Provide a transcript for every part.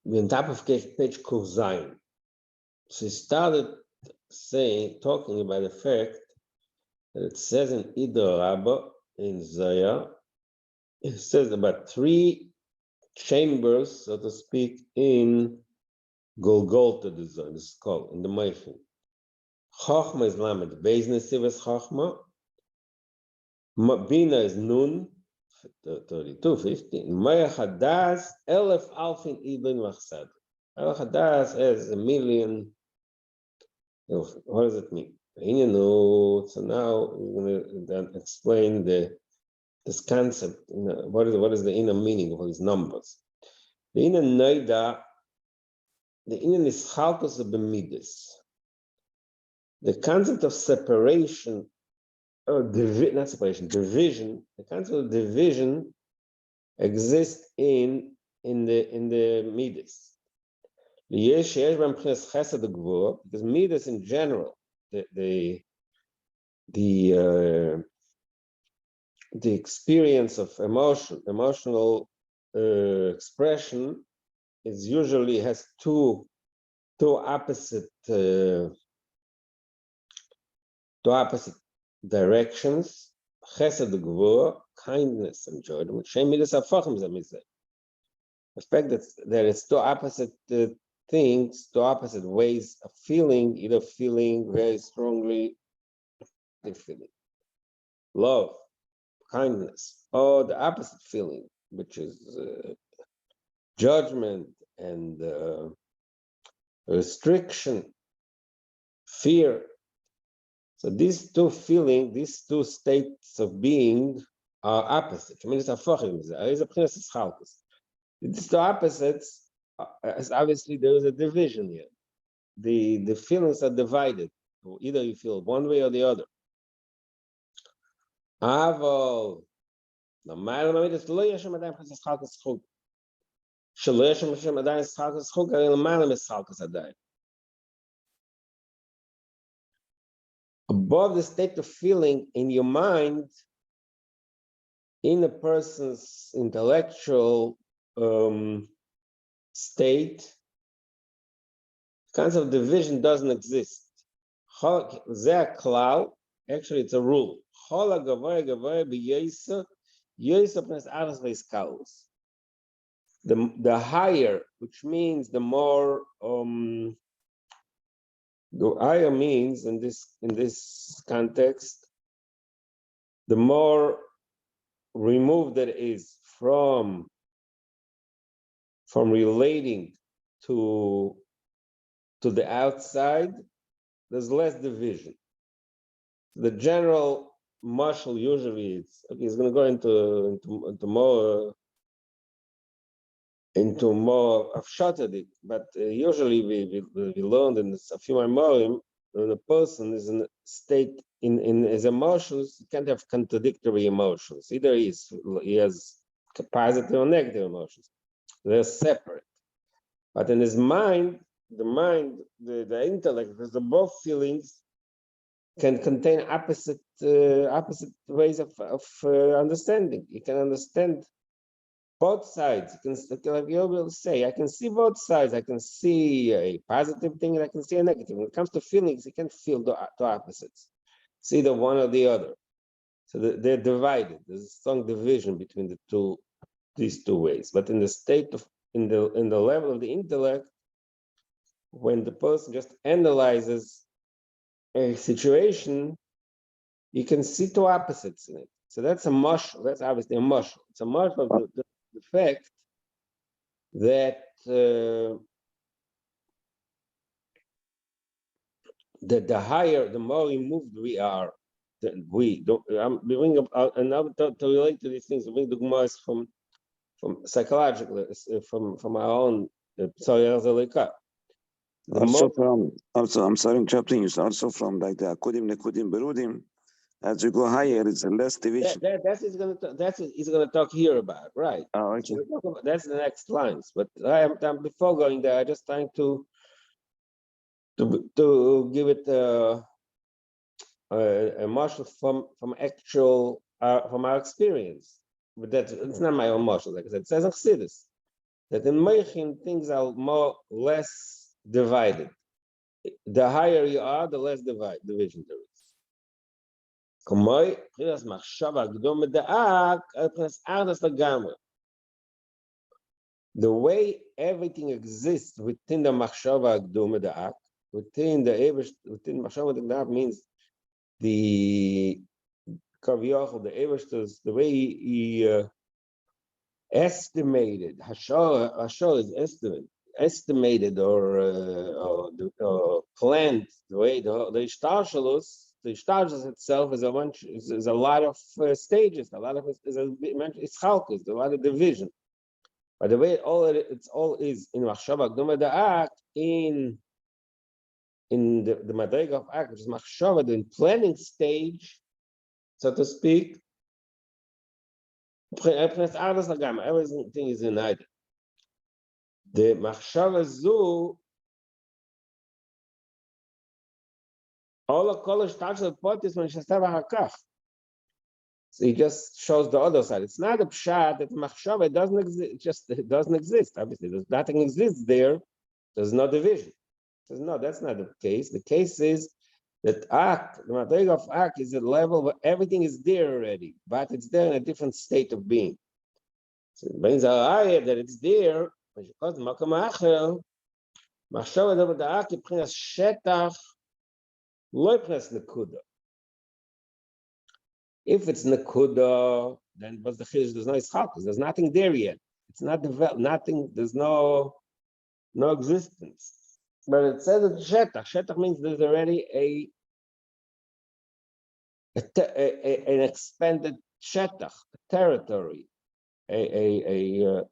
on top of page Kuf Zayin. She started talking about the fact that it says in Ido Rabba, in Zaya, it says about 3 chambers, so to speak, in Golgotha, this is called, in the Meichin. Chachma is Lamed, Beis Nesivas Chachma. Bina is Nun, 32, 15. Maya Hadas, Elef Alfin Ibn Machsad. El Hadas has 1,000,000. What does it mean? So now we're going to explain this concept. What is the inner meaning of these numbers? The inner Noida, the inner Nischalkus of Bemidus. The concept of separation, or not separation, division. The concept of division exists in the Midas. Because Midas in general, the experience of emotional expression is usually has two opposite directions. Chesed gvur, kindness and joy. The fact that there is 2 opposite things, 2 opposite ways of feeling, either feeling very strongly, feeling love, kindness, or the opposite feeling, which is judgment and restriction, fear. So these 2 feelings, these 2 states of being are opposite. These 2 opposites, obviously there is a division here. The feelings are divided. Either you feel one way or the other. Above the state of feeling in your mind, in a person's intellectual state, concept of division doesn't exist. Actually, it's a rule. The higher, which means the more, the higher means in this context, the more removed that is from relating to the outside, there's less division. The general mashal usually it's going to go into more of shatadik, but usually we learned in a few memorim when a person is in a state in his emotions, he can't have contradictory emotions. Either he has positive or negative emotions. They're separate. But in his mind, the intellect, because the both feelings can contain opposite ways of understanding. You can understand both sides. You can, like you will say, I can see both sides. I can see a positive thing and I can see a negative. When it comes to feelings, you can feel the opposites. It's either one or the other. So they're divided. There's a strong division between these two ways. But in the state of in the level of the intellect, when the person just analyzes a situation, you can see 2 opposites in it. So that's a mashal. That's obviously a mashal. It's a mashal of the fact that that the higher, the more removed we are. We don't. I'm bringing up another to relate to these things. Bring the Gemara from psychologically, from our own psoriasis. Also, I'm sorry interrupting you. Also from like the Akudim, Nekudim, Berudim, as you go higher, it's a less division. That's he's going to talk here about, right? Oh, okay. So that's the next lines. But I'm before going there, I'm just trying to give it a marshal from actual from our experience. But it's not my own marshal. Like I said, it says in Chassidus. that in Meichin things are more less divided. The higher you are, the less division there is. The way everything exists within the machshava agduma da'ak, within machshava da'ak means the kaviyachol, the Ebershter's, the way he estimated. Hashor is estimated or planned. The way the ishtarshalus, the ishtarshalus itself is a lot of stages. A lot of is a lot of division. By the way, it's all is in machshava gduma da'ak in the madrega of ak, which is machshava, the planning stage, so to speak. Everything is united. The machshava zu, all of college touches the pot is when hakach. So he just shows the other side. It's not a pshat that machshava doesn't exist. It doesn't exist. Obviously, nothing exists there. There's no division. Says no, that's not the case. The case is that ak, the madrega of ak, is a level where everything is there already, but it's there in a different state of being. So it brings our ayah that it's there, but because makam acher, machshava davar da'ak ibchinas shetach, lo ibchinas nekuda. If it's nekuda, then what's the chiddush? There's no ischalkus. There's nothing there yet. It's not developed. Nothing. There's no existence. But it says that shetach. Shetach means there's already an expanded shetach, a territory, a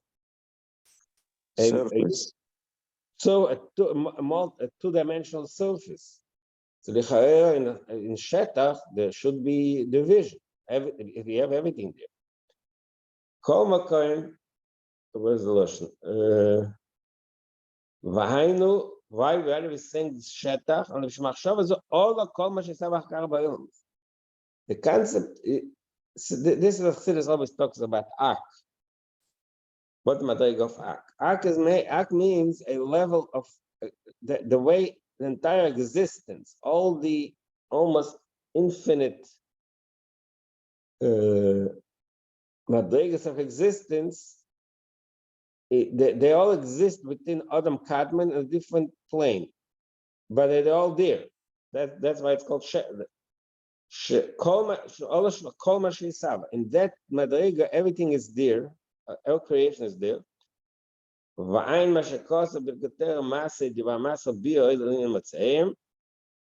surface. So a two-dimensional surface. So the in shetach there should be division. If you have everything there. Kol makom, where's the lashon? V'hainu, why are we saying shetach? And l'shmachshava is all the kol ma shesavach kar ba'ilm. The concept, this is what Chassidus always talks about ak. What the madrega of ak? Ak means a level of the way the entire existence, all the almost infinite madregas of existence, they all exist within Adam Kadmon in a different plane, but they're all there. That's why it's called in that madrega, everything is there. All creation is there.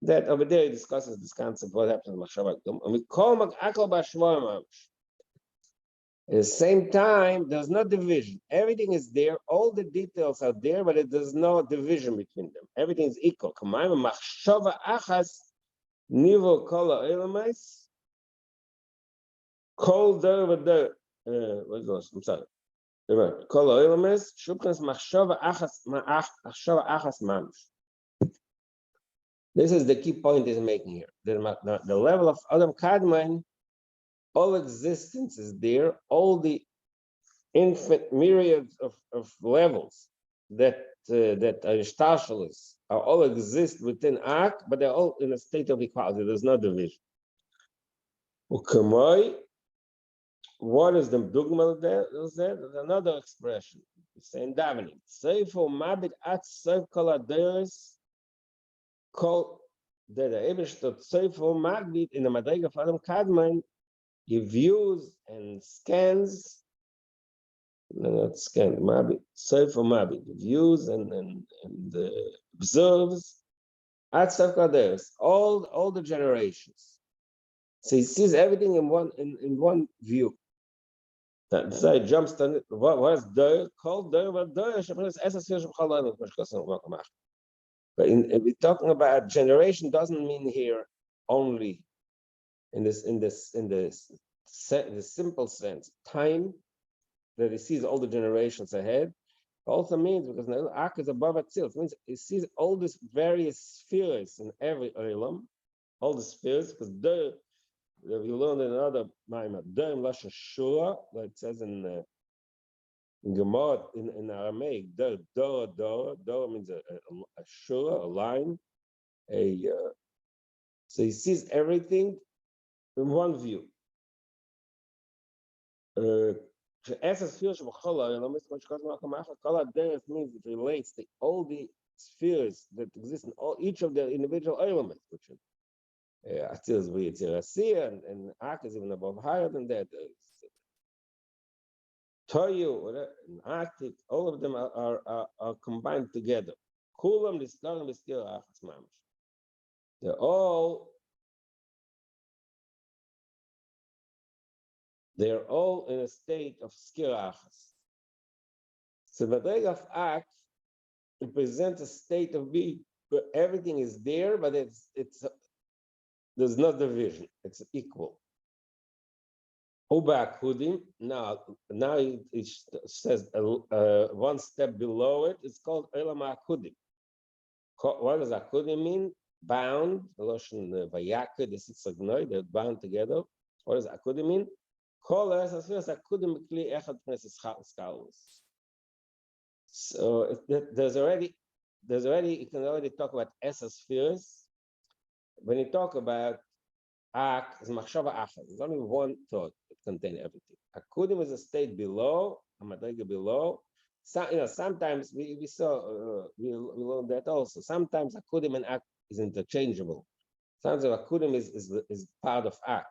That over there he discusses this concept of what happens in machshava agduma. At the same time, there's no division. Everything is there. All the details are there, but there's no division between them. Everything is equal. Machshava achas nivo kol ha'elamais kol der v'der. Where's the last? I'm sorry. Kol ha'elamais shubchas machshava achas mamish. This is the key point he's making here. The level of Adam Kadmon, all existence is there, all the infinite myriads of levels that Aristoteles all exist within Ak, but they're all in a state of equality. There's no division. What is the dogma there? There's another expression. It's saying davening. Seifo mabit at seif kol aderes kol that the Ebershter seifo mabit in the madrega of Adam Kadmon. He views and scans, not scan, Mabit, Sefer Mabit, views and observes at Sefkaderes, all the generations. So he sees everything in one view. So he jumps to it. What's there? Called there, but there, but if we're talking about generation, doesn't mean here only in the simple sense, time that he sees all the generations ahead, also means because Ak is above itself. It means he sees all these various spheres in every Olam, all the spheres, because you learned in another Maimah, like it says in In Gemara, in Aramaic, dor means a shiur, a line, so he sees everything in one view. Means it relates to all the spheres that exist in each of the individual elements, which Atzilus v'Yitzir and Ak is even above, higher than that. Toyu and Atik, all of them are combined together. Kulam Liskarim Liskir Achas Mamash. They're all in a state of skir achas. So the day of Ak represents a state of being where everything is there, but there's no division. It's equal. Uba Akudim, now it says one step below it, it's called Elam Akudim. What does Akudim mean? Bound, Loshen Vayaka, this is Sagnoi, they're bound together. What does Akudim mean? So there's already you can already talk about Esas spheres. When you talk about Ak, is Machshava Achad. There's only one thought that contains everything. Akudim is a state below, a madrega below. Sometimes we saw we learned that also. Sometimes Akudim and Ak is interchangeable. Sometimes Akudim is part of Ak.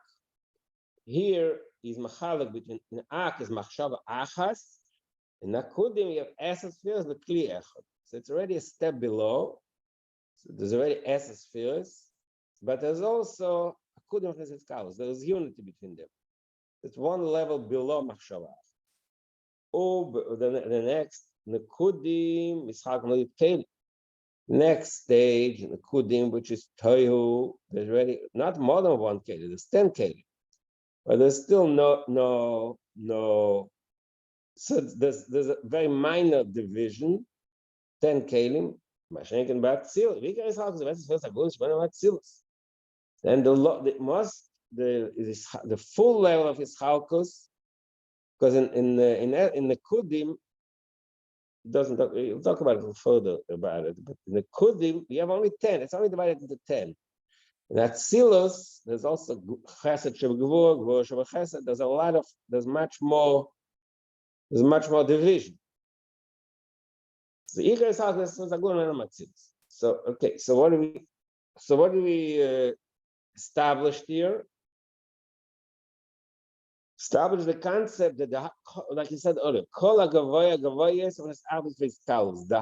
Here is Machalak between Ak is Machshava Achas, and Akudim you have Esas spheres with Kli Echad. So it's already a step below. So there's already Esas spheres, but there's also Akudim Chesed Kalos. There's unity between them. It's one level below Machshava. The next Nekudim Mishak Moed Keli. Next stage Nekudim, which is Tohu. There's already not more than one Keli. There's 10 Keli, but there's still no. So there's a very minor division. 10 Kelim. Mashenken Bat Sil. And the full level of his chalkos, because in the Kudim, doesn't talk, we'll talk about it further about it, but in the Kudim, we have only 10. It's only divided into 10. In Atzilus, there's also Chesed Shebegvur, Gvur Shebechesed. There's much more division. So okay, so what do we establish here? Establish the concept that like you said earlier, the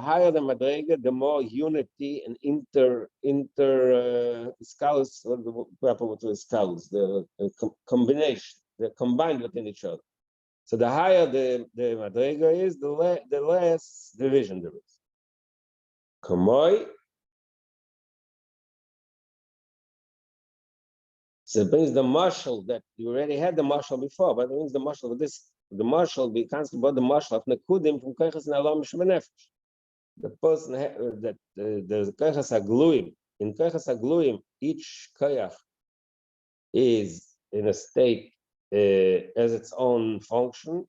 higher the madrega, the more unity and scholars, what the proper word is scholars, the combination, they're combined within each other. So the higher the madrega is, the less division there is. Kamoi. So it brings the marshal that you already had the marshal before, but it means the marshal of this. The marshal be constantly about the marshal of Nekudim from Koichas and Alam Shmenefesh. The person that there's Koichas Agluim. In Koichas Agluim, each Koyach is in a state as its own function.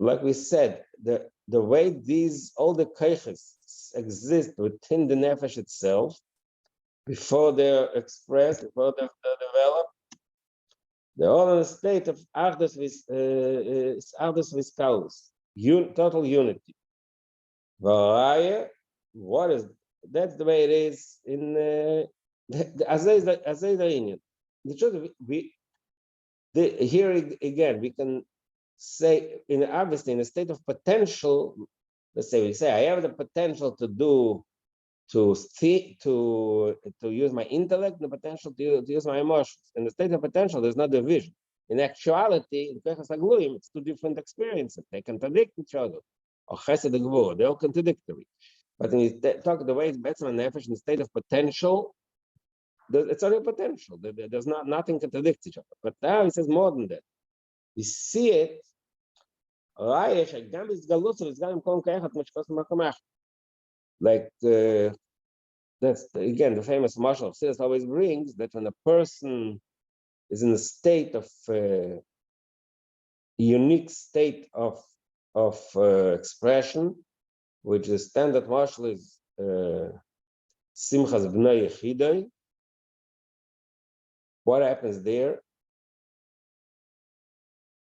Like we said, the way all the keiches exist within the nefesh itself, before they're expressed, before they're developed, they're all in a state of achdus with kalos, total unity. That's the way it is in the Azay. The truth, here again, we can say, obviously, in a state of potential, let's say I have the potential to use my intellect, the potential to use my emotions. In the state of potential, there's no division. In actuality, in Koichas Agluim, it's two different experiences. They contradict each other. Or Chesed Gvur, they're all contradictory. But when you talk the way it's better than nefesh in the state of potential, it's only potential. There's nothing contradicts each other. But now he says more than that. We see it. Like again the famous marshal of Sirius always brings, that when a person is in a state of unique state of expression, which the standard marshal is Simchas Bnei Yechidai. What happens there?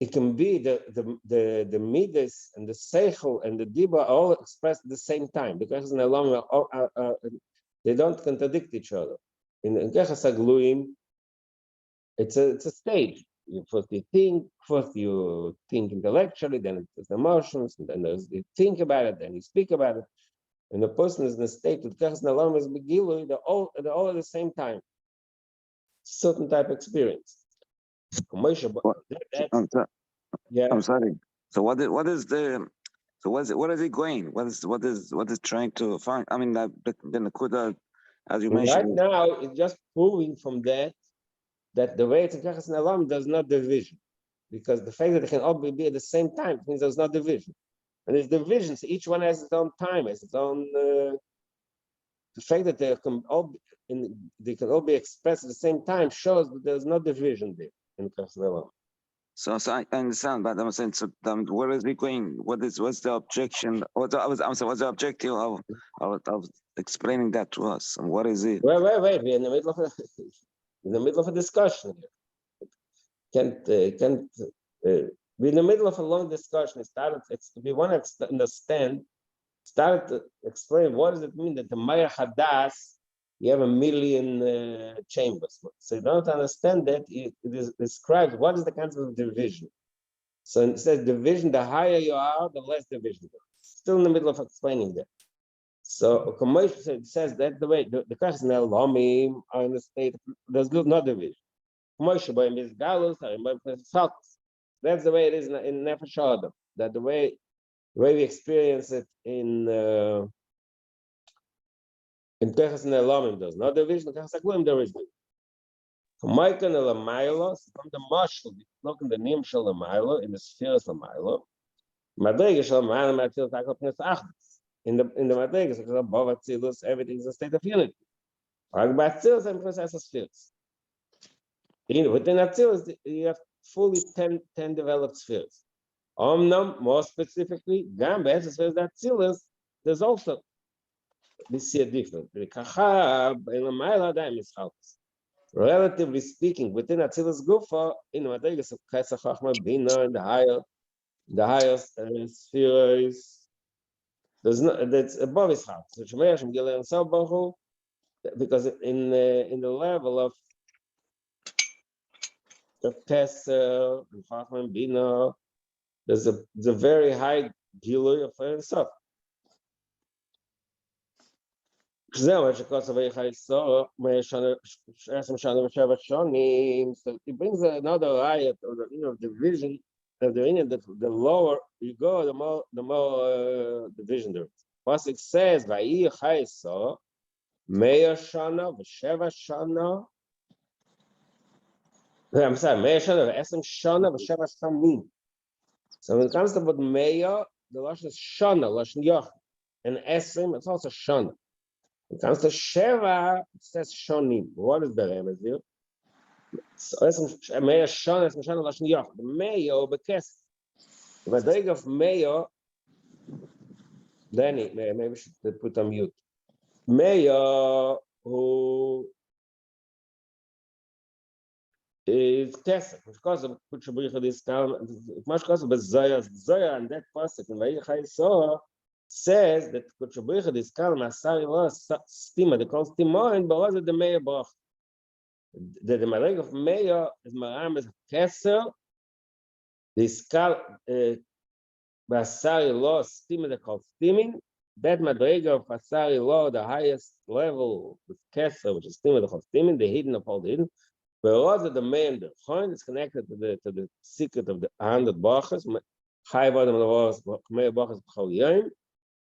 It can be the midas and the seichel and the diba all expressed at the same time, because in the long they don't contradict each other. In Kechas HaGluim, it's a stage. First you think intellectually, then it's the emotions, and then you think about it, then you speak about it. And the person is in a state with Kechas Nalam is Begilu, they're all at the same time. Certain type of experience. I'm sorry. So what is it going? What is trying to find? I mean, the Nakuda, as you mentioned. Right now, it's just proving from that the way it's in Kechas Nalam does not division, because the fact that they can all be at the same time means there's no division, and there's division. So each one has its own time, has its own. The fact that they can all be expressed at the same time shows that there's no division there in Kechas Nalam. So I understand, but I'm saying, so where is we going? What's the objection? What's the objective of explaining that to us? And what is it? Wait! We're in the middle of a discussion here. We're in the middle of a long discussion. We want to understand. Started to explain what does it mean that the Maya Hadas, you have 1 million chambers. So you don't understand that it describes what is the concept of division. So it says division, the higher you are, the less division. Still in the middle of explaining that. So it says that the way the question Lomim are in the state, there's no division. That's the way it is in Nefesh Adam, that the way we experience it in Kechas Ne'elamim, there's no division. In Kechas HaGluim, there is division. From the marshal, look in the Nim Shel Lamaylo, in the spheres Lamaylo. Madrega Shel Lamaylo, Matil Takal Pnes Achdus. In the Madrega, so above Atzilus, everything is a state of unity. Like by Atzilus and Pnes Asa spheres. Within Atzilus, you have fully 10 developed spheres. More specifically, Gam Be'ez spheres that Atzilus, there's also we see a difference. Relatively speaking, within Atzilus Gufa, in Madrigas of Kaisa Chachma Bina, in the highest spheres, that's above his heart. So because in the level of Kesser and Chachma Bina, there's a very high Gilui of Ein-Sof. So it brings another ayat of the division of the lower you go, the more division there is. Pasuk says, "Vayhi chayso meya shana v'sheva shana." I'm sorry, meya shana v'esem shana v'sheva shanim. So when it comes to the meya, the lashon is shana, lashon yoch, and esem it's also shana. When it comes to Sheva, it says Shonim. What is the remez here? Meya Shon, Esem Shon, Lashon Yoch. The Meyo Bekes. The Madrig of Meyo, Danny, maybe we should put on mute. Meyo, who is Kesef, because of Kuchabricha this time, much because of Zoya, and that pasuk in Vayhi Chayso says that Kuchabricha this Kal Masari was Stima, they call Stima, and Boaz the Meya Bach. The Madrig of Meya is Maram is Kesser, this Kal Masari law Stima, they call Stimming. That Madrig of Masari law, the highest level with Kesser, which is Stima, they call Stimming, the hidden of all the hidden. But also the main, the coin is connected to the secret of the 100 Bachas. High bottom of the walls, Meya Bachas B'chol Yom.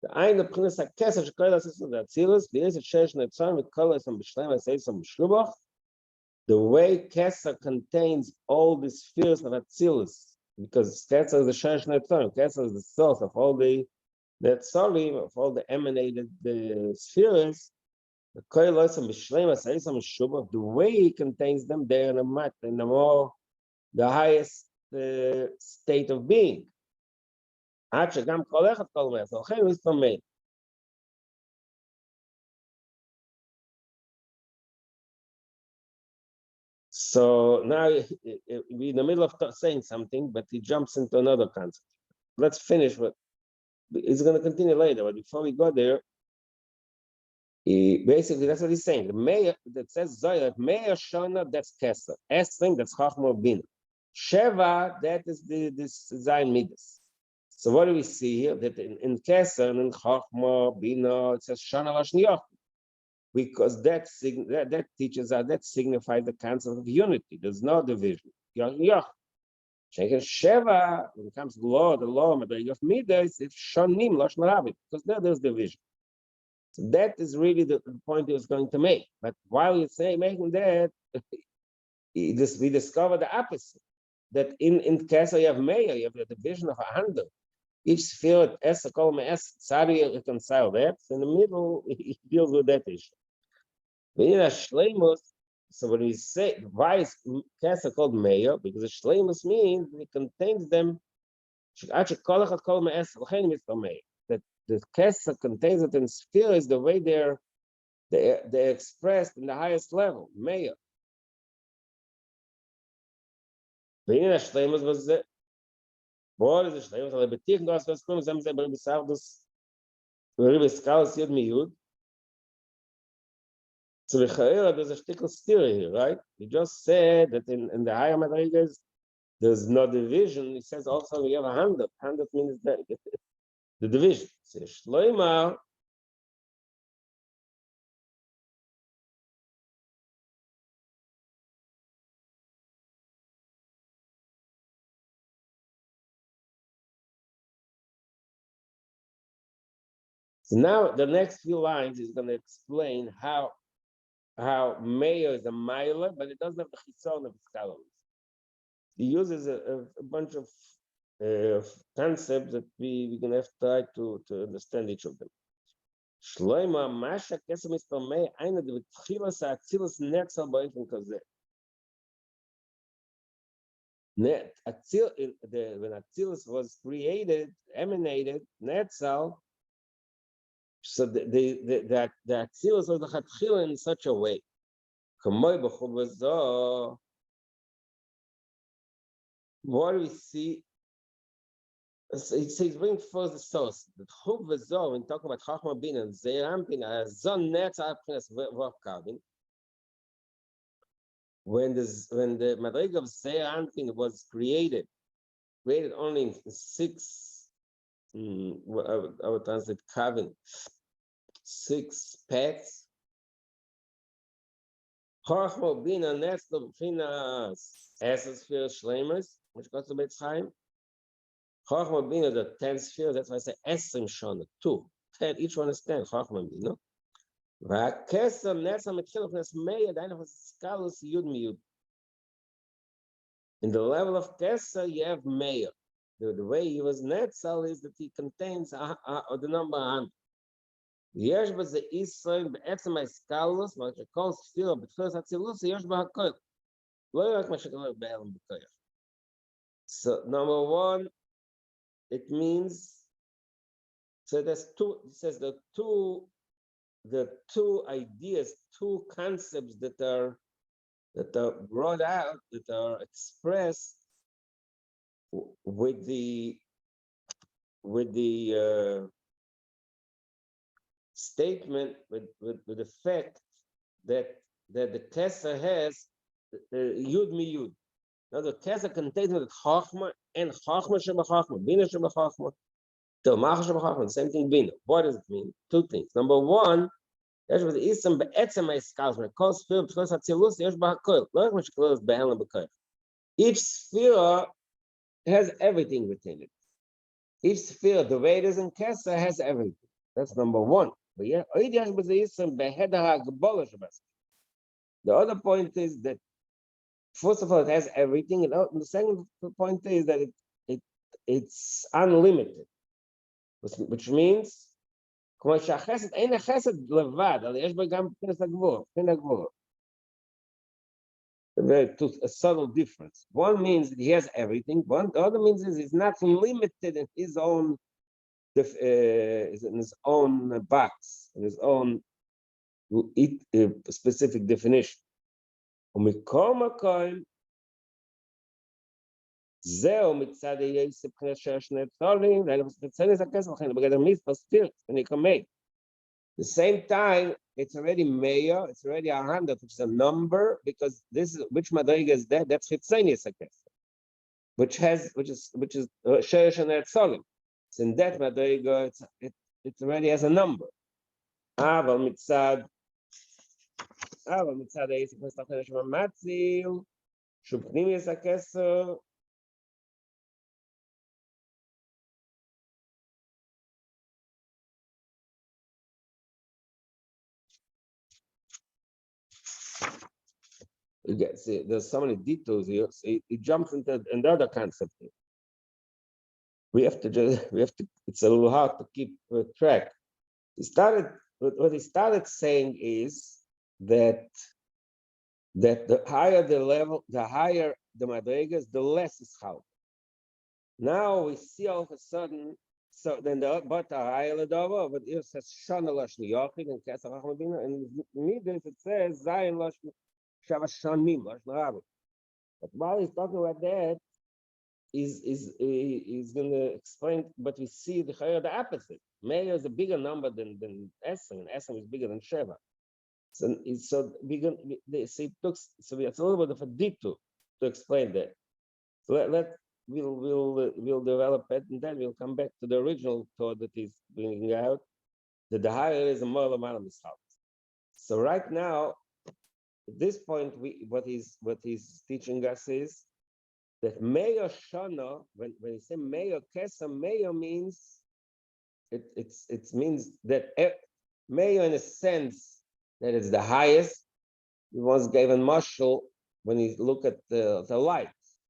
The ein der Prinz der Kesser Shkoilas is the Atzilus. The is Shesh Netzon with colors and B'Shleim and Seis and B'Shlubach. The way Kesser contains all the spheres of Atzilus, because Kesser is the Shesh Netzon. Kesser is the source of all the Netzolim, of all the emanated spheres. The way he contains them, they're in the highest state of being. So now we're in the middle of saying something, but he jumps into another concept. Let's finish what it's going to continue later. But before we go there, basically that's what he's saying. The mayor that says Zoya, Mayor Shona, that's Kesser. Esrim, that's Chachma Bina. Sheva, that is this Zayin Midas. So what do we see here? That in Kesser and in Chachma Bina, it says Shona Lashniach. Because that teaches us, that signifies the concept of unity. There's no division. Sheva, when it comes to law, the law of Midas, it's Shonim Lashon Rabbi, because there's division. So that is really the point he was going to make. But while he's making that, we discover the opposite. That in Kesser you have Meir, you have the division of a handle. Each sphere, S, column S, Sari reconcile that. In the middle, he deals with that issue. So when we say, why is Kesser called Meir? Because the Shleimus means it contains them. That the Kesser contains it in sphere is the way they're expressed in the highest level, Meir. What is the Shleimus? So there's a shtickle steer here, right? He just said that in the higher madrigas, there's no division. He says also we have a hundred. Hundred means that the division. So Shloima. So now the next few lines is going to explain how Meir is a miler, but it doesn't have the chitzon of his calories. He uses a bunch of concepts that we're going to have to try to understand each of them. Shloima Masha Kesem is for Meir, einer der Tchilas Atzilus Netzel Ba'ifin Kazeh. When Atzilus was created, emanated, Netzel, so the Atzilus was the Chatchila in such a way. What do we see? He's bringing first the source. The Chuv V'Zor, when talking about Chachma Bin and Zeirampin, Zon Netzel P'nes V'Kavin, when the Madrig of Zeirampin was created only in 6, I would translate Kavin, 6 paths. Chachma Bina Netzel P'nas Esosphere Shleimus, which goes to Beitz Chaim. Chachma Bina, the 10 spheres, that's why I say Esrim Shona, 2. 10, each one is 10, Chachma Bina. V'Kesser Netzel Mitchil P'nas Meir, the end of Skalus Yud Miyud. In the level of Kesser, you have Meir. The way he was Netzel is that he contains the number 100. Yesh b'ze Yisrael b'etzem ha'skalus, מה שכל ספירה בתחילת האצילוס, יש בה הכל. לא רק מה שקורה בהלם בכוח. So number 1, it means, so there's two, it says the two ideas, 2 concepts that are brought out, that are expressed with the statement, with the fact that the Kesser has Yud mi Yud. Now the Kesser contains the Chachma and Chachma Shebachachma, Bina Shebachachma, Telmach Shebachachma, the same thing Bina. What does it mean? 2 things. Number 1, יש בזה איסם בעצם העסקה, כל ספירה בתחילת האצילוס יש בה הכל, לא רק מה שקורה בהלם בכוח. Each sphere has everything within it. Each sphere, the way it is in Kesser, has everything. That's number 1. But yeah, the other point is that, first of all, it has everything, and the second point is that it's unlimited, which means כמו שהחסד, אין החסד לבד, אבל יש בה גם בחינת הגבורה, בחינת הגבורה. A subtle difference. One means that he has everything. The other means is he's not limited in his own box, in his own specific definition. ומכל מקום, זהו מצד היסף כאשר שני צולים, ולצנס הכסף לכן, בגדר מיספר סטיר, ונקמי. The same time, it's already mayor, it's already 100, which is a number, because this is, which madriga is that? That's chitzenius hakesef, which is sheresh and etzolim. So in that madriga, it already has a number. Aval mitzad היסף מסתכל לשמה מציל, שופנימיus hakesef. See, there's so many details here. So it jumps into another concept here. It's a little hard to keep track. What he started saying is that the higher the level, the higher the madrigas, the less is how. Now we see all of a sudden, so then but higher R'Dovid, but it says Shana Lashon Yochid and Kesach Hachmabina, and needless it says Zayin Lashon Shavashanim Lashon Rabbi. But while he's talking about that, he's going to explain, but we see the opposite. Meir is a bigger number than Esem, and Esem is bigger than Sheva. So it's a little bit of a detour to explain that. So we'll develop it, and then we'll come back to the original thought that he's bringing out, that the higher is a more amount of mishaps. So right now, at this point, what he's teaching us is that Meir Shana, when you say Meir Kesa, Meir means it means that Meir, in a sense, that it's the highest. He was given mashal when you look at the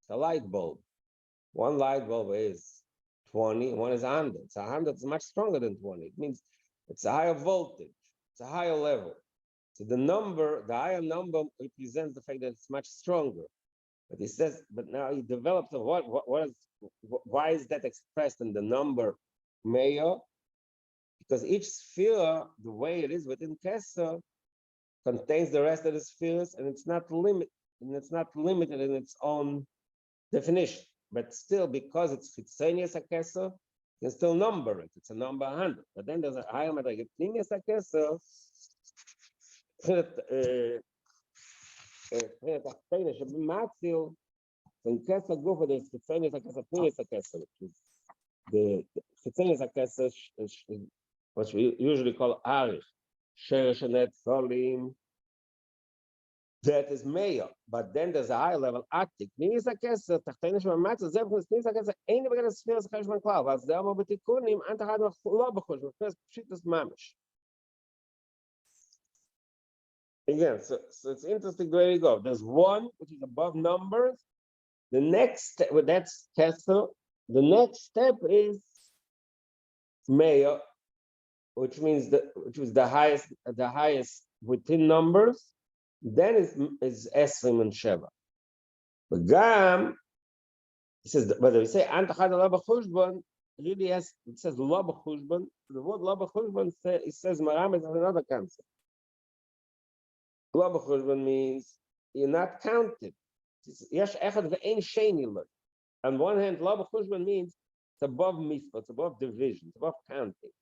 light bulb. One light bulb is 20, one is 100. So 100 is much stronger than 20. It means it's a higher voltage, it's a higher level. So the higher number represents the fact that it's much stronger. But he says, but now he develops why is that expressed in the number Meir? Because each sphere, the way it is within Kesser, contains the rest of the spheres, and it's not limited in its own definition. But still, because it's chitzenius hakesser, you can still number it. It's a number 100. But then there's a higher madriga pnimius hakesser. In Kesser Gufa, there's chitzenius hakesser, pnimius hakesser, which is the chitzenius hakesser is what we usually call arich, sheresh and etzolim. That is Meir, but then there's a higher level Atik. Pnimius hakesser, tachteinish v'matzah, zeh v'chus pnimius hakesser, ein b'gad spheres cheshvan klal, v'az der mo b'tikunim, antachad lo b'chush, v'chus pshitas mamish. Again, so it's interesting where you go. There's one which is above numbers. The next step, well, that's Kesser. The next step is Meir, which means which was the highest within numbers. Then is Esrim and Sheva. But Gam, he says, whether we say Antachad lo b'chushbon, really it says lo b'chushbon. The word lo b'chushbon it says Maram is another concept. Lo b'chushbon means you're not counted. Yesh echad ve'ein sheni lo. On one hand, lo b'chushbon means it's above mitzvah, it's above division, it's above counting,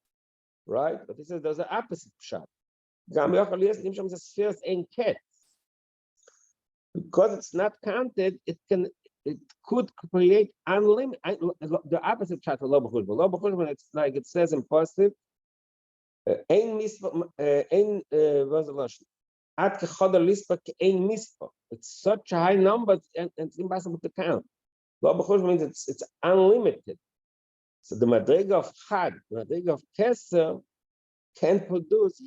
right? But he says there's an opposite shot. Because it's not counted, it could create unlimited. The opposite shot for lo b'chushbon. Lo b'chushbon, it's like it says in positive. Ein mitzvah, ein at kechada lispa ein mitzvah. It's such a high number, and it's impossible to count. Lo b'chushbon means it's unlimited. So the madriga of Chad, the madriga of Kesser, can produce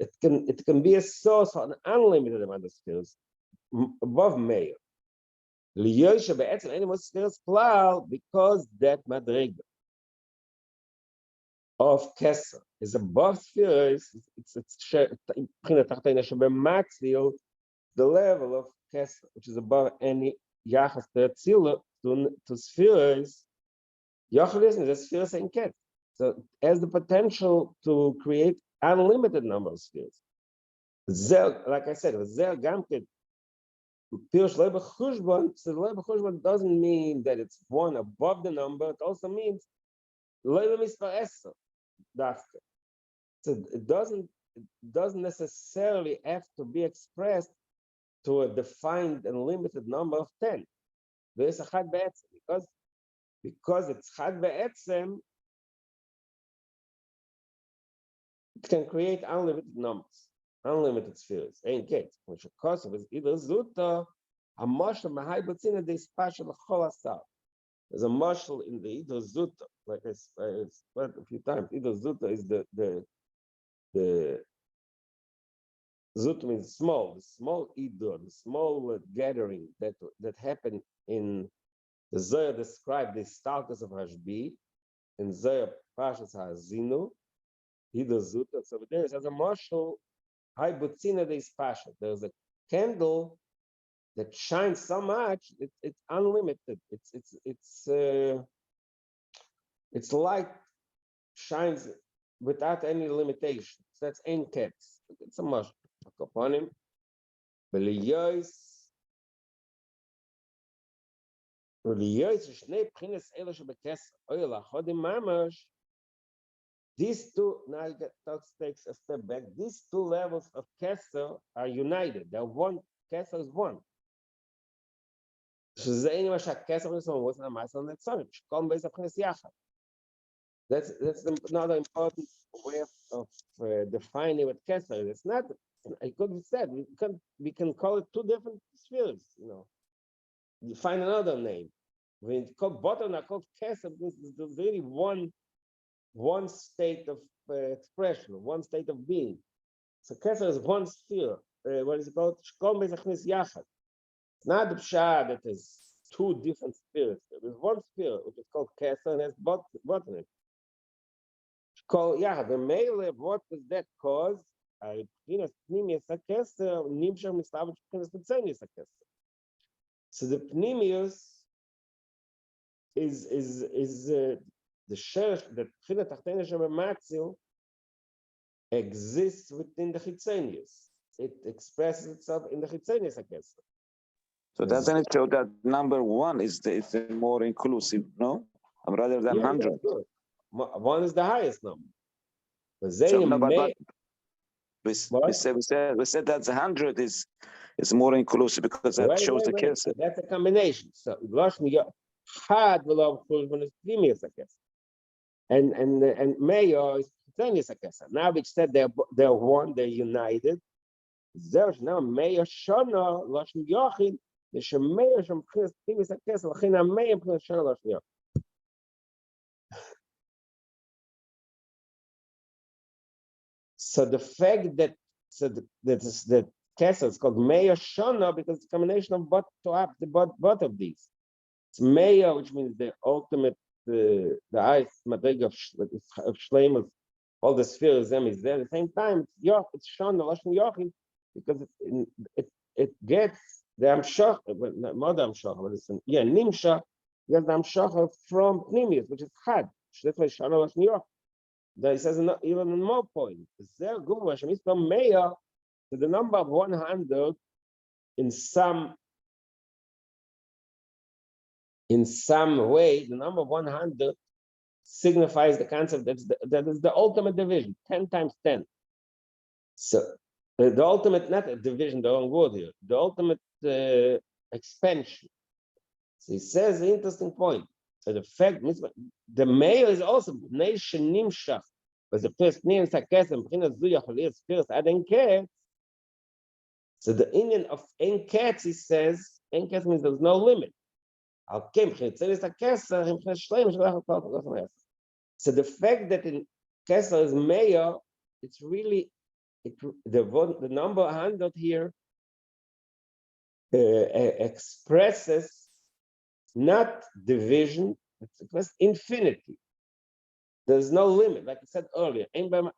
it can be a source for an unlimited amount of skills above Meir. Because that madriga of Kesser is above spheres. It's the level of Kesser, which is above any Yachas to spheres. Yachas is a spheres in Ket. So has the potential to create unlimited number of spheres. Like I said, Pirush Leba Chushbon, so Leba Chushbon doesn't mean that it's one above the number. It also means Leba Mispar Eser. So it doesn't necessarily have to be expressed to a defined and limited number of 10. There is a Chad Be'etzem because it's Chad Be'etzem. It can create unlimited numbers. Unlimited spheres. Ain't case. Which of course is either Zuta, a marshal Mahai Batzina, they special Cholasar. There's a marshal in the either Zuta, like I said a few times. Either Zuta is the Zuta means small, the small Idur, the small gathering that happened in the Zohar described the status of Hashbi, in Zohar Pashas HaZinu, Either Zuta. So there is as a marshal. There's a candle that shines so much, it's unlimited. It's light shines without any limitations. That's ein ketz. It's a marshal. Upon him, these two, now takes a step back. These two levels of Kesser are united. They're one. Kesser is one. That's another important way of defining what Kesser is. It's not. I could have said we can call it two different spheres. You find another name. When it's called bottom, I called Kesser because there's really one state of expression, one state of being. So Kesser is one sphere. What is it called? It's not the pshat that is two different spheres. There is one sphere which is called Kesser and has bottom it. Called the male. What does that cause? So the pnimius is the sheresh that China Tachtena Shematzil exists within the chitzenius. It expresses itself in the chitzenius, I guess. So doesn't it show that number one is the more inclusive, no? Rather than 100. Good. One is the highest number. But we said that the 100 is more inclusive because that shows the case. That's a combination. So Had will is pnimius, I guess. And Mayor is Chitzenius Akesa. Now which said they're one, they're united. There's now Mayor Shona Lashon Yochin. The Shemeir Shem Chitzenius Akesa. Lachina Mayor Shona Lashon Yochin. So the fact that that Kesa is called Mayor Shona because it's a combination of both of these. It's Mayor, which means the ultimate. The ice madrig of shleimus, all the spheres is there. At the same time, it's shown the lashon yochid because it gets the amshach, not the amshach, but it's nimsha. Gets the amshach from pnimius, which is chad. That's why shown the lashon yochid. That he says even more point. There, Guru Hashem is from Meir to the number of 100 in some way. The number 100 signifies the concept that is the ultimate division, 10 times 10. So the ultimate, not a division, the wrong word here, the ultimate expansion. So he says the interesting point. So the fact, the Meir is also nation nimshach, but the first name is Hakes and Pchinas Zuyach is first Aden. So the Indian of Enketz, he says, Enketz means there's no limit. So the fact that in Kesser is Meir, it's really the number 100 here expresses not division, it expresses infinity. There's no limit, like I said earlier. The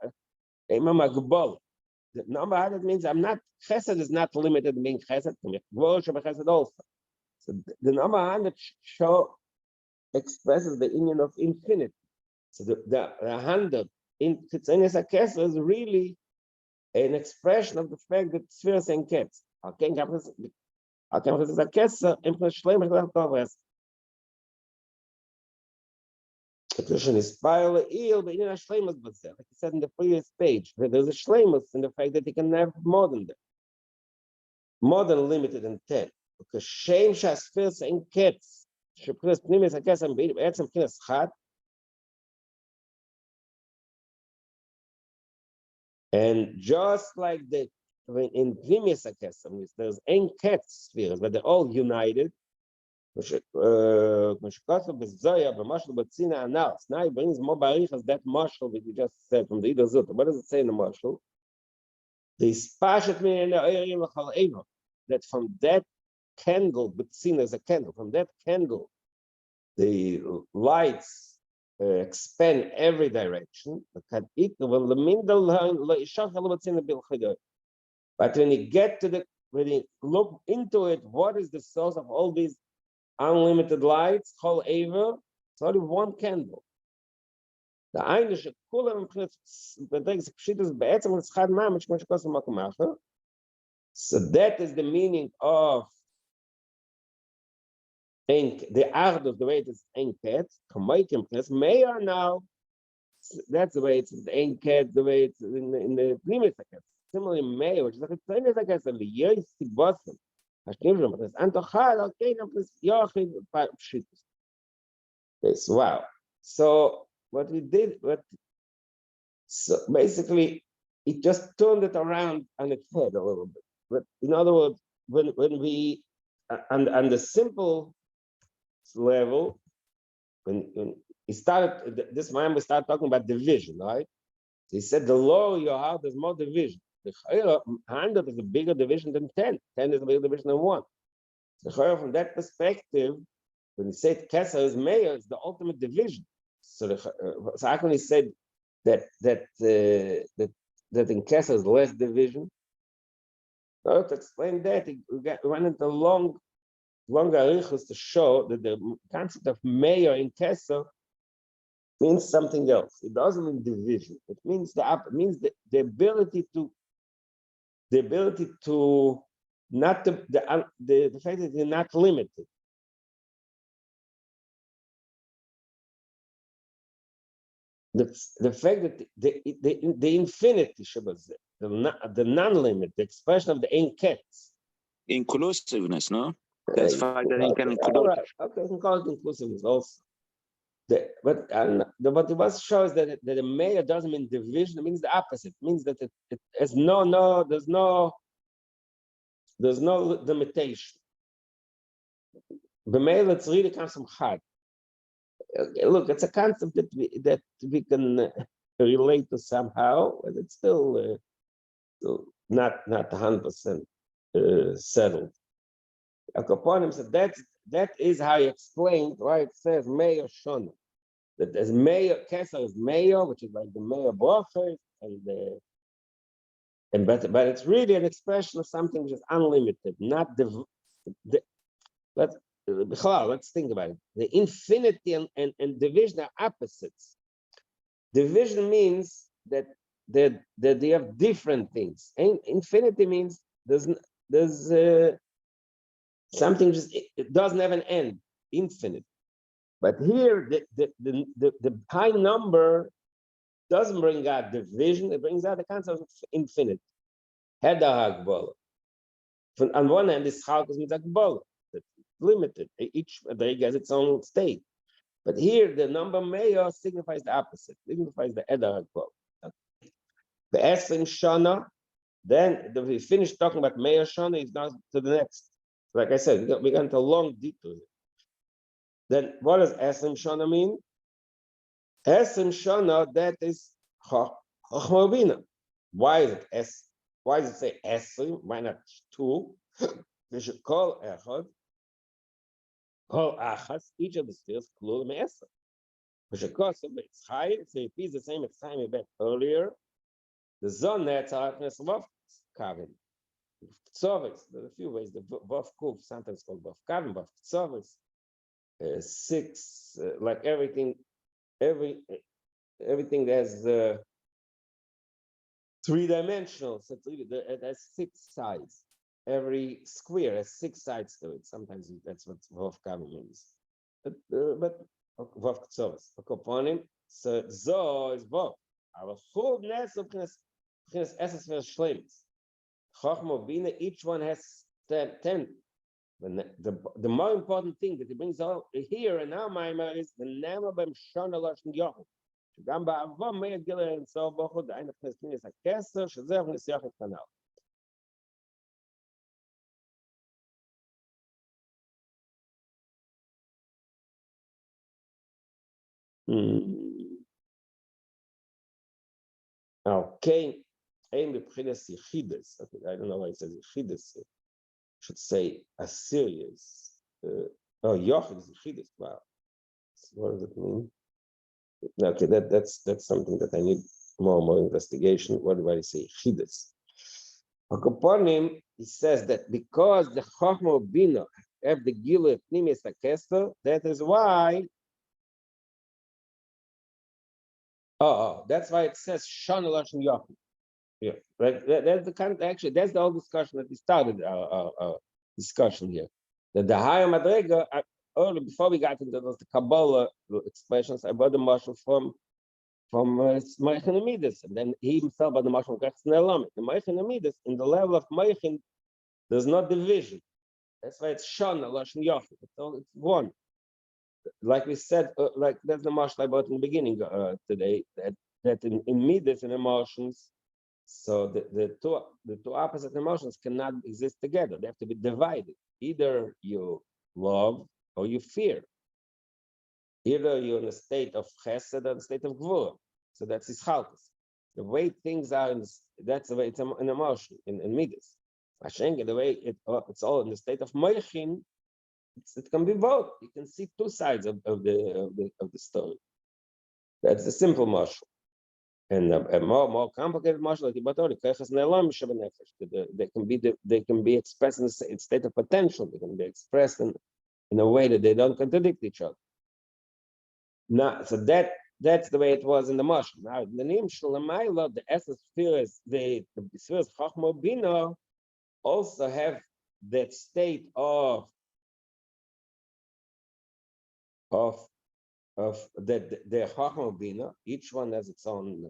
number 100 means I'm not, chesed is not limited to being chesed, chesed also. So the number 100 expresses the union of infinity. So the 100 in Chitzonius HaKesser is really an expression of the fact that spheres and cats. The question is like I said in the previous page, that there's a shlemus in the fact that you can have more than that, more than limited in 10. Because shame spheres and cats, and just like the in Pnimis HaKesem, there's ein cats spheres, but they're all united. Now he brings more barich as that marshal that you just said from the Ida Zut. What does it say in the marshal? That from that candle, but seen as a candle, from that candle, the lights expand every direction. But when you get to when you look into it, what is the source of all these unlimited lights? Whole Aver, it's only one candle. The Einish Kulam so that is the meaning of the Ardus, the way it is Enket, Mayor now. That's the way it's Enket, the way it's in the Pnimis HaKesem. Similarly, Mayor, which is like a Pnimis HaKesem, the Yeris Boston. Yes, wow. So what we did, so basically, it just turned it around on its head a little bit. But in other words, when we on the simple level, when he started this man, we started talking about division, right? He said the lower your heart, there's more division. The 100 is a bigger division than 10. 10 is a bigger division than 1. The from that perspective, when he said Kesser is mayor, it's the ultimate division. So so how can he say that in Kesser is less division? So to explain that, we went into long arichos to show that the concept of mayor in Kesser means something else. It doesn't mean division. It means it means the ability to not the fact that you're not limited. The fact that the infinity, the non-limit, the expression of the incats. Inclusiveness, no? That's fact that it can include. Right. Okay, we can call it inclusiveness also. But it was shows that the mayor doesn't mean division. It means the opposite. It means that it has there's no limitation. The mayor, it's really comes from heart. Look, it's a concept that we can relate to somehow, but it's still not 100% settled. Akaponim said that is how he explained why it says mayor shona. That as mayor, Kesser is mayor, which is like the mayor brocher, but it's really an expression of something which is unlimited, not let's think about it. The infinity and division are opposites. Division means that they have different things. And infinity means there's something it doesn't have an end, infinite. But here the high number doesn't bring out division, it brings out the concept of infinite. On one hand, this chalkus means akbala, that's limited. Each day has its own state. But here, the number mayor signifies the opposite, signifies the Eder HaKol. The Esrim Shana, then we finish talking about Mayor Shana, is now to the next. Like I said, we got into a long detour. Then what does Esrim Shana mean? Esrim Shana, that is Chochma Bina. Why is it S? Why does it say Esrim? Why not 2? We should call Echad. Call Achas, each of the spheres, Klul Me'esrim. Which of course it's high, so it is the same as time back earlier. The zone that's Vav Kavin. Tzovis, there are a few ways. The Vav Kuf, sometimes called Vav Kavin, Vav Tzovis. 6, like everything has three-dimensional, so it has 6 sides. Every square has 6 sides to it. Sometimes that's what Vav Kavin means. But Vav Tzovis, Koponim, so Zo is Vav. Our full ness of essence for Shlemis. Chachma Bina, each one has 10. The more important thing that he brings out here in our Maimar is the Nama Bem Shona Lashon Yochid. Shagam Ba'avam Meir Gila and so Bochud, the Ein of Chesmin is a Kesser, Shazeh Chnes Yochid Kanal. Okay. I don't know why it says Yechidus. Should say a serious. Yochid is Yechidus. Wow. What does it mean? Okay, that's something that I need more investigation. What do I say? Yechidus. Akoponim, he says that because the Chachma Bina have the Gila Pnimis Akester, that is why. That's why it says Shana Lashon Yochid. Yeah, right. That's the kind of, actually, that's the whole discussion that we started our discussion here. That the higher Madrega, early before we got into the Kabbalah expressions, I brought the marshal from Moichin Amidus, and then he himself brought the marshal from Kachs Ne'elamit. The Moichin Amidus, in the level of Moichin, there's no division. That's why it's Shana Lashon Yochid. It's one. Like we said, like that's the marshal I brought in the beginning today. That in Midas and emotions. So the two opposite emotions cannot exist together. They have to be divided. Either you love or you fear. Either you're in a state of chesed or a state of gvura. So that's ischalkus. The way things are, that's the way it's an emotion in midas. Hashenga, the way it's all in the state of moichin, it can be both. You can see two sides of the story. That's the simple marshal. And a more complicated martial art, they can be expressed in a state of potential. They can be expressed in a way that they don't contradict each other. Now, so that's the way it was in the martial. Now, the name Shulamayla, the essence spheres, the spheres Chachma Bina also have that state of the Chachma Bina. Each one has its own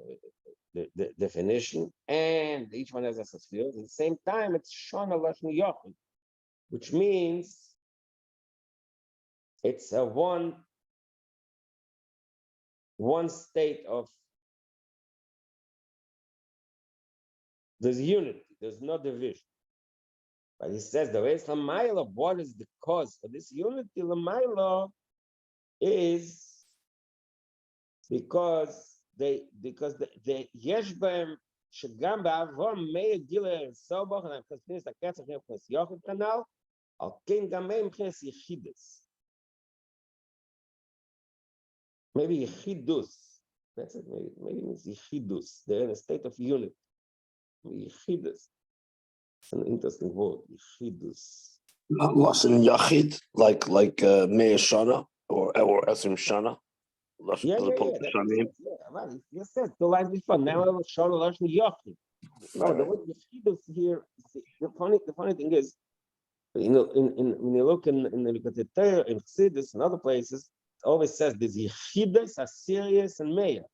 the definition, and each one has a sphere. At the same time, it's Shona Lashon Yochid, which means it's a one state of there's unity, there's no division. But he says the way Lamaila, what is the cause for this unity? Lamaila is because the yesh b'hem shegam ba'avon meir gila so boch and because finis the ketzach here because yochid kanal al ken gamem finis yichidus. Maybe yichidus. That's it. Maybe it means yichidus. They're in a state of unity. Yichidus. It's an interesting word. Yichidus. Lashon Yachid, like Meir Shana or Esrim Shana. Yeah. Right. You said 2 lines before. Now I will show the Lashon Yochid. No, the word Yichidus here. The funny thing is, when you look in the Torah, in Chassidus and other places, it always says these Yichidus are serious and Meir.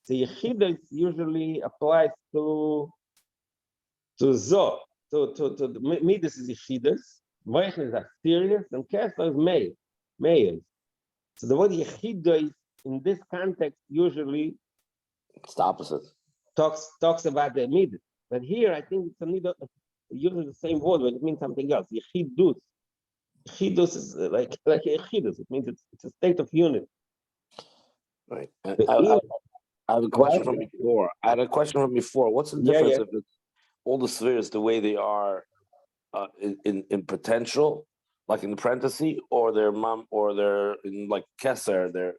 The Yichidus usually applies to Zo, to the Midas is Yichidus, Moichin is serious, and Kesser is Meir. So the word Yichidus in this context usually it's the opposite. Talks about the Midas. But here I think it's usually the same word, but it means something else. Yichidus. Yichidus is like Yichidus. It means it's a state of unity. Right. I have a question from before. What's the difference if it's all the spheres the way they are in potential, like in the parenthesis, or they're in like Kesser, they're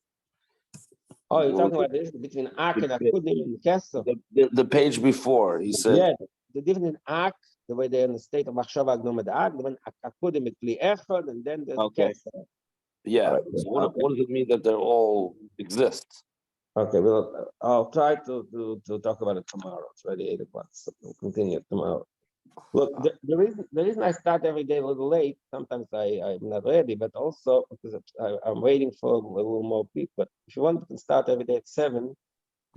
Oh, you're talking about the difference between Ak and Akudim and Kesser. The page before, he said. Yeah, the difference in Ak, the way they're in the state of Machshava Agnom with Ak, then Akudim with Kli Echad, and then there's Kesser. Yeah. Right. So what does it mean that they all exist? Okay, well, I'll try to talk about it tomorrow. It's already 8 o'clock, so we'll continue tomorrow. Look, the reason I start every day a little late, sometimes I'm not ready, but also because I'm waiting for a little more people. But if you want, we can start every day at 7,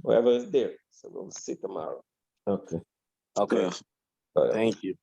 whoever is there. So we'll see tomorrow. Okay. Okay. Bye. Thank you.